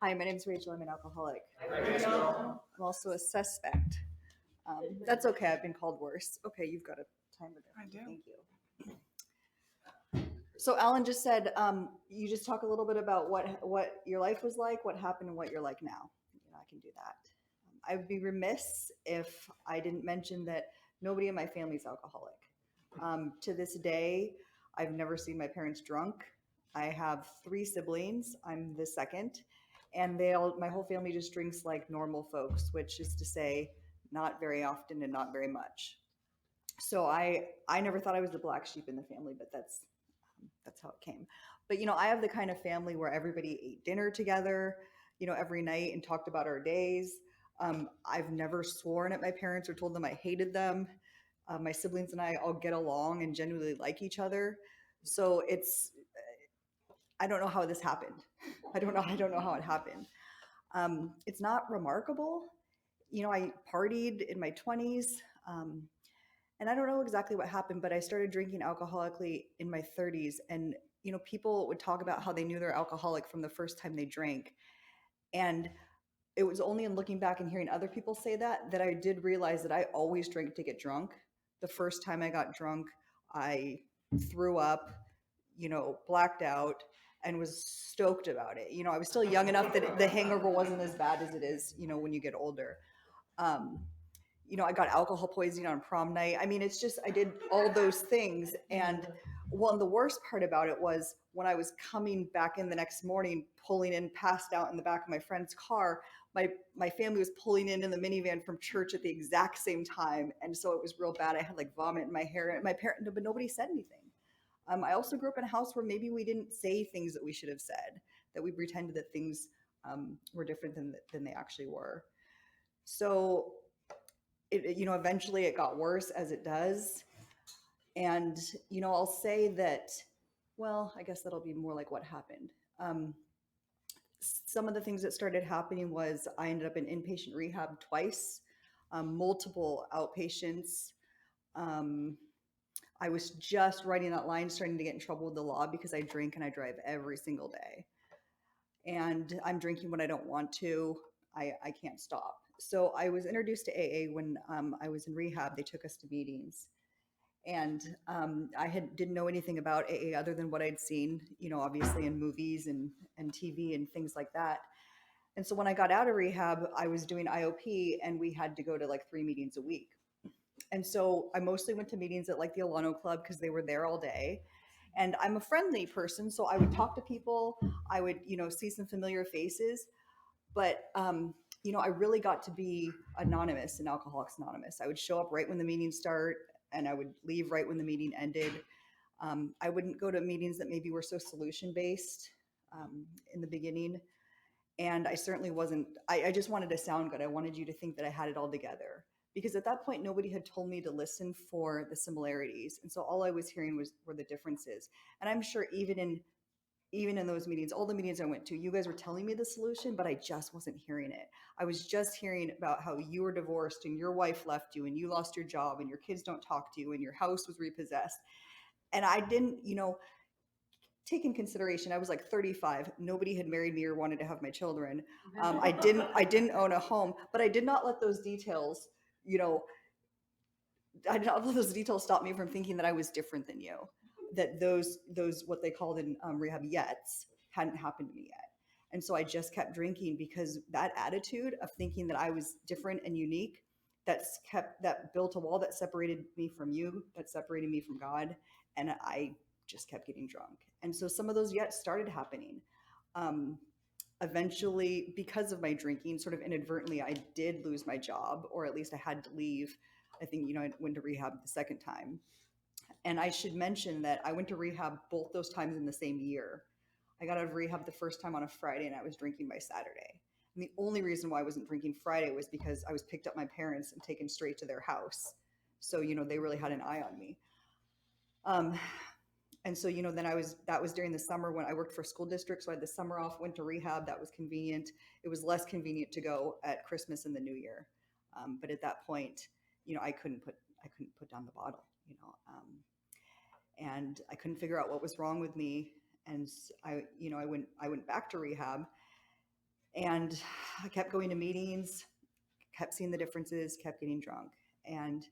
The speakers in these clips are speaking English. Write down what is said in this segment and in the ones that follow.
Hi, my name is Rachel. I'm an alcoholic. I'm also a suspect. That's okay. I've been called worse. Okay, you've got a timer there. I do. Thank you. So Alan just said you just talk a little bit about what your life was like, what happened, and what you're like now. I can do that. I would be remiss if I didn't mention that nobody in my family is alcoholic. To this day, I've never seen my parents drunk. I have three siblings. I'm the second, and my whole family just drinks like normal folks, which is to say, not very often and not very much. So I never thought I was the black sheep in the family, but that's how it came. But I have the kind of family where everybody ate dinner together, every night and talked about our days. I've never sworn at my parents or told them I hated them. My siblings and I all get along and genuinely like each other. So I don't know how this happened. I don't know how it happened. It's not remarkable. I partied in my 20s. And I don't know exactly what happened, but I started drinking alcoholically in my 30s. And, people would talk about how they knew they're alcoholic from the first time they drank. And it was only in looking back and hearing other people say that I did realize that I always drank to get drunk. The first time I got drunk, I threw up, blacked out, and was stoked about it. I was still young enough that the hangover wasn't as bad as it is, when you get older. Um, I got alcohol poisoning on prom night. I mean, it's just, I did all those things. And well, and the worst part about it was when I was coming back in the next morning, pulling in, passed out in the back of my friend's car, my family was pulling in the minivan from church at the exact same time. And so it was real bad. I had like vomit in my hair, and my parent, but nobody said anything. I also grew up in a house where maybe we didn't say things that we should have said, that we pretended that things were different than they actually were. So eventually it got worse as it does. And, I'll say that, well, I guess that'll be more like what happened. Um, some of the things that started happening was I ended up in inpatient rehab twice, multiple outpatients. Um, I was just writing that line, starting to get in trouble with the law because I drink and I drive every single day. And I'm drinking when I don't want to. I can't stop. So I was introduced to AA when I was in rehab. They took us to meetings, and didn't know anything about AA other than what I'd seen, obviously in movies and TV and things like that. And so when I got out of rehab, I was doing IOP, and we had to go to like 3 meetings a week. And so I mostly went to meetings at like the Alano Club because they were there all day. And I'm a friendly person, so I would talk to people. I would, see some familiar faces, but I really got to be anonymous in Alcoholics Anonymous. I would show up right when the meetings start, and I would leave right when the meeting ended. I wouldn't go to meetings that maybe were so solution based in the beginning. And I certainly wasn't, I just wanted to sound good. I wanted you to think that I had it all together. Because at that point, nobody had told me to listen for the similarities. And so all I was hearing were the differences. And I'm sure even in those meetings, all the meetings I went to, you guys were telling me the solution, but I just wasn't hearing it. I was just hearing about how you were divorced and your wife left you and you lost your job and your kids don't talk to you and your house was repossessed. And I didn't, take in consideration, I was like 35. Nobody had married me or wanted to have my children. I didn't own a home, but I did not let those details, you know, I did not let those details stop me from thinking that I was different than you, that those what they called in rehab yets hadn't happened to me yet. And so I just kept drinking because that attitude of thinking that I was different and unique, that built a wall that separated me from you, that separated me from God, and I just kept getting drunk. And so some of those yet started happening. Um, Eventually, because of my drinking, sort of inadvertently, I did lose my job, or at least I had to leave. I think, I went to rehab the second time. And I should mention that I went to rehab both those times in the same year. I got out of rehab the first time on a Friday, and I was drinking by Saturday. And the only reason why I wasn't drinking Friday was because I was picked up my parents and taken straight to their house. So, they really had an eye on me. Um, and so, then that was during the summer when I worked for a school district. So I had the summer off, went to rehab. That was convenient. It was less convenient to go at Christmas and the New Year. But at that point, I couldn't put down the bottle, and I couldn't figure out what was wrong with me. And I went back to rehab, And I kept going to meetings, kept seeing the differences, kept getting drunk. And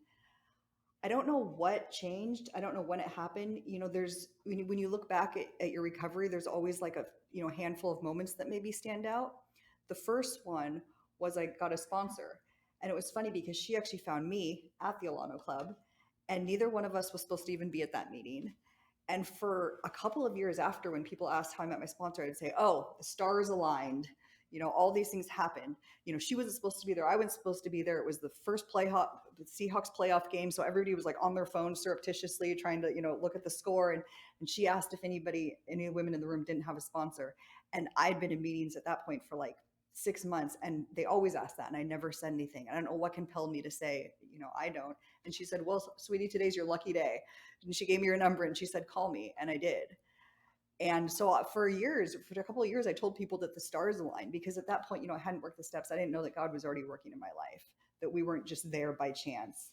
I don't know what changed. I don't know when it happened. There's when you look back at your recovery, there's always like a handful of moments that maybe stand out. The first one was I got a sponsor, and it was funny because she actually found me at the Alano Club, and neither one of us was supposed to even be at that meeting. And for a couple of years after, when people asked how I met my sponsor, I'd say, "Oh, the stars aligned. All these things happened. She wasn't supposed to be there. I wasn't supposed to be there. It was the first the Seahawks playoff game, so everybody was like on their phone surreptitiously trying to look at the score. And she asked if any women in the room didn't have a sponsor, and I'd been in meetings at that point for like 6 months, and they always ask that, and I never said anything. I don't know what compelled me to say, I don't. And she said, "Well, sweetie, today's your lucky day." And she gave me her number and she said, "Call me," and I did. And so for a couple of years, I told people that the stars aligned, because at that point, I hadn't worked the steps. I didn't know that God was already working in my life, that we weren't just there by chance.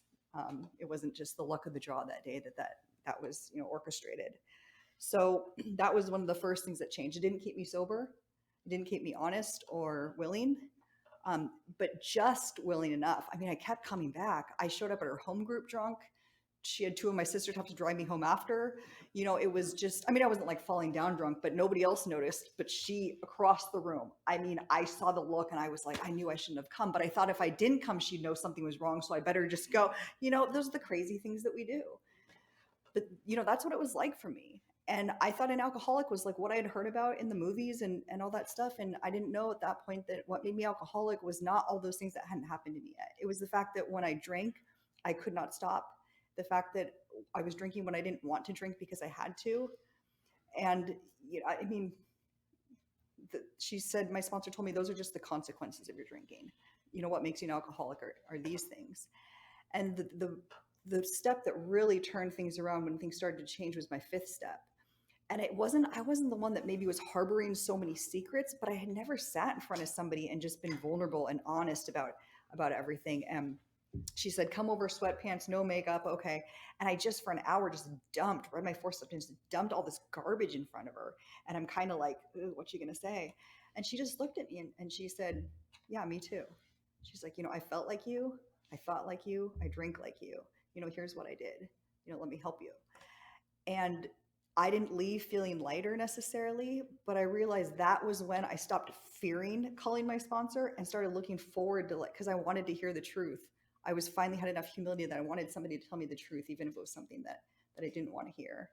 It wasn't just the luck of the draw that day that was orchestrated. So that was one of the first things that changed. It didn't keep me sober. It didn't keep me honest or willing, but just willing enough. I mean, I kept coming back. I showed up at her home group drunk. She had two of my sisters have to drive me home after. It was just, I mean, I wasn't like falling down drunk, but nobody else noticed. But she across the room, I mean, I saw the look and I was like, I knew I shouldn't have come. But I thought if I didn't come, she'd know something was wrong. So I better just go. Those are the crazy things that we do. But, that's what it was like for me. And I thought an alcoholic was like what I had heard about in the movies and all that stuff. And I didn't know at that point that what made me alcoholic was not all those things that hadn't happened to me yet. It was the fact that when I drank, I could not stop. The fact that I was drinking when I didn't want to drink because I had to. And, I mean, she said, my sponsor told me those are just the consequences of your drinking. What makes you an alcoholic are these things. And the step that really turned things around when things started to change was my fifth step. And I wasn't the one that maybe was harboring so many secrets, but I had never sat in front of somebody and just been vulnerable and honest about everything. And she said, "Come over, sweatpants, no makeup." Okay. And I just for an hour just read my four steps and just dumped all this garbage in front of her. And I'm kind of like, "What's she going to say?" And she just looked at me and she said, "Yeah, me too." She's like, "I felt like you. I thought like you. I drink like you. Here's what I did. Let me help you." And I didn't leave feeling lighter necessarily, but I realized that was when I stopped fearing calling my sponsor and started looking forward to, like, because I wanted to hear the truth. I was finally had enough humility that I wanted somebody to tell me the truth, even if it was something that I didn't want to hear.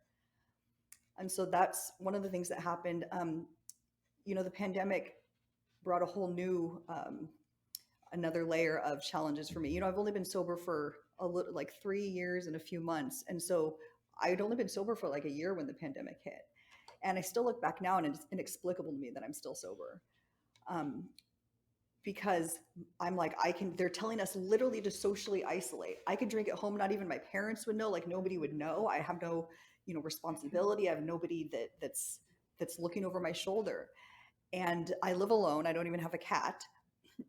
And so that's one of the things that happened. The pandemic brought a whole new, another layer of challenges for me. I've only been sober for like 3 years and a few months. And so I'd only been sober for like a year when the pandemic hit. And I still look back now and it's inexplicable to me that I'm still sober. Because I'm like, they're telling us literally to socially isolate. I could drink at home. Not even my parents would know, like nobody would know. I have no, responsibility. I have nobody that's looking over my shoulder. And I live alone. I don't even have a cat.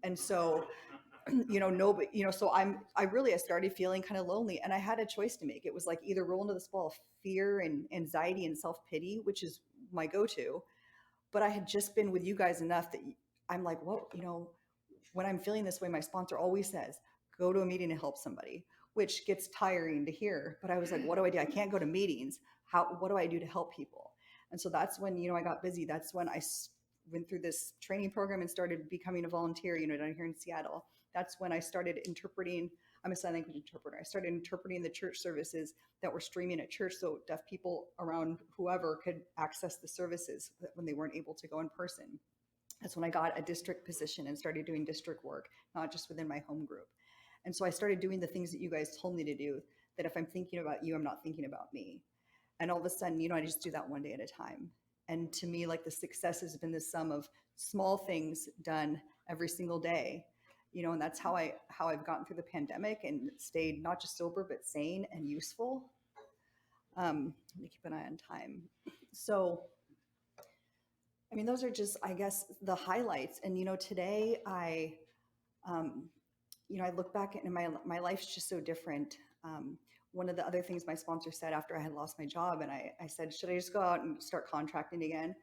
And so, nobody, so I started feeling kind of lonely, and I had a choice to make. It was like either roll into this ball of fear and anxiety and self-pity, which is my go-to. But I had just been with you guys enough that I'm like, well, when I'm feeling this way, my sponsor always says, go to a meeting and help somebody, which gets tiring to hear. But I was like, what do I do? I can't go to meetings. What do I do to help people? And so that's when, I got busy. That's when I went through this training program and started becoming a volunteer, down here in Seattle. That's when I started interpreting. I'm a sign language interpreter. I started interpreting the church services that were streaming at church, so deaf people around whoever could access the services when they weren't able to go in person. That's when I got a district position and started doing district work, not just within my home group. And so I started doing the things that you guys told me to do, that if I'm thinking about you, I'm not thinking about me. And all of a sudden, I just do that one day at a time. And to me, like, the success has been the sum of small things done every single day, and that's how I've gotten through the pandemic and stayed not just sober, but sane and useful. Let me keep an eye on time. So, I mean, those are just, I guess, the highlights. And, today I look back and my life's just so different. One of the other things my sponsor said after I had lost my job, and I said, should I just go out and start contracting again?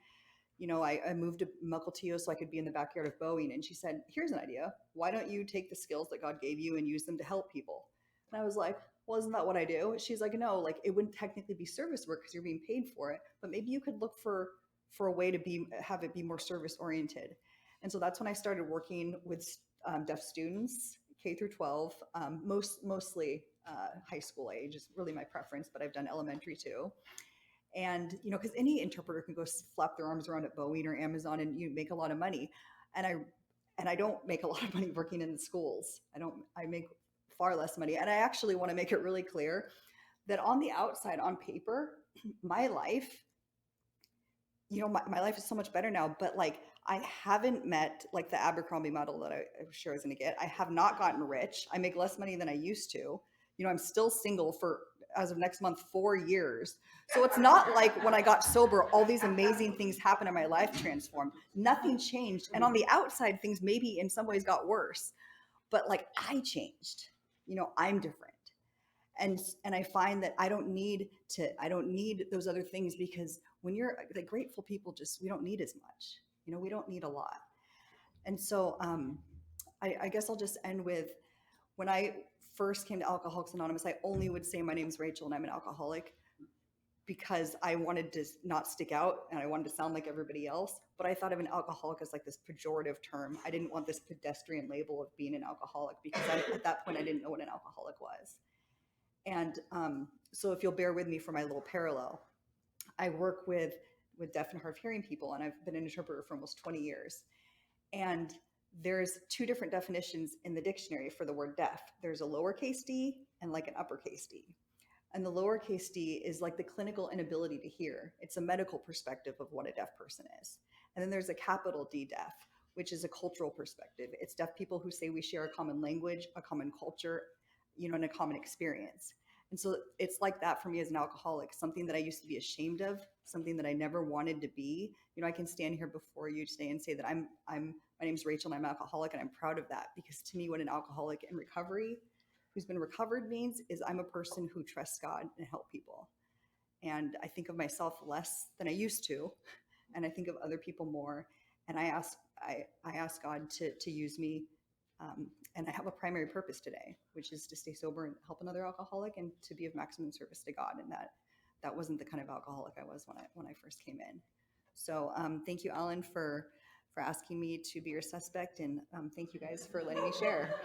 I moved to Mukilteo so I could be in the backyard of Boeing. And she said, here's an idea. Why don't you take the skills that God gave you and use them to help people? And I was like, well, isn't that what I do? She's like, no, like it wouldn't technically be service work because you're being paid for it, but maybe you could look for a way to have it be more service oriented. And so that's when I started working with deaf students, K through 12, mostly high school age is really my preference, but I've done elementary too. And because any interpreter can go flap their arms around at Boeing or Amazon and you make a lot of money. And I don't make a lot of money working in the schools. I make far less money. And I actually want to make it really clear that on the outside, on paper, my life, my life is so much better now, but like I haven't met like the Abercrombie model that I was sure I was going to get. I have not gotten rich. I make less money than I used to. I'm still single for, as of next month, 4 years. So it's not like when I got sober, all these amazing things happened in my life transformed. Nothing changed. And on the outside, things maybe in some ways got worse, but like I changed, I'm different. And I find that I don't need those other things, because when you're the grateful people, we don't need as much, we don't need a lot. And so I guess I'll just end with, when I first came to Alcoholics Anonymous, I only would say my name's Rachel and I'm an alcoholic, because I wanted to not stick out and I wanted to sound like everybody else. But I thought of an alcoholic as like this pejorative term. I didn't want this pedestrian label of being an alcoholic, because at that point I didn't know what an alcoholic was. And so if you'll bear with me for my little parallel, I work with deaf and hard of hearing people, and I've been an interpreter for almost 20 years. And there's two different definitions in the dictionary for the word deaf. There's a lowercase d and like an uppercase d. And the lowercase d is like the clinical inability to hear. It's a medical perspective of what a deaf person is. And then there's a capital D deaf, which is a cultural perspective. It's deaf people who say we share a common language, a common culture, and a common experience. And so it's like that for me as an alcoholic, something that I used to be ashamed of, something that I never wanted to be. I can stand here before you today and say that my name's Rachel and I'm an alcoholic, and I'm proud of that, because to me, what an alcoholic in recovery, who's been recovered, means is I'm a person who trusts God and help people. And I think of myself less than I used to, and I think of other people more. And I ask God to use me. And I have a primary purpose today, which is to stay sober and help another alcoholic, and to be of maximum service to God. And that wasn't the kind of alcoholic I was when I first came in. So thank you, Alan, for asking me to be your suspect. And thank you guys for letting me share.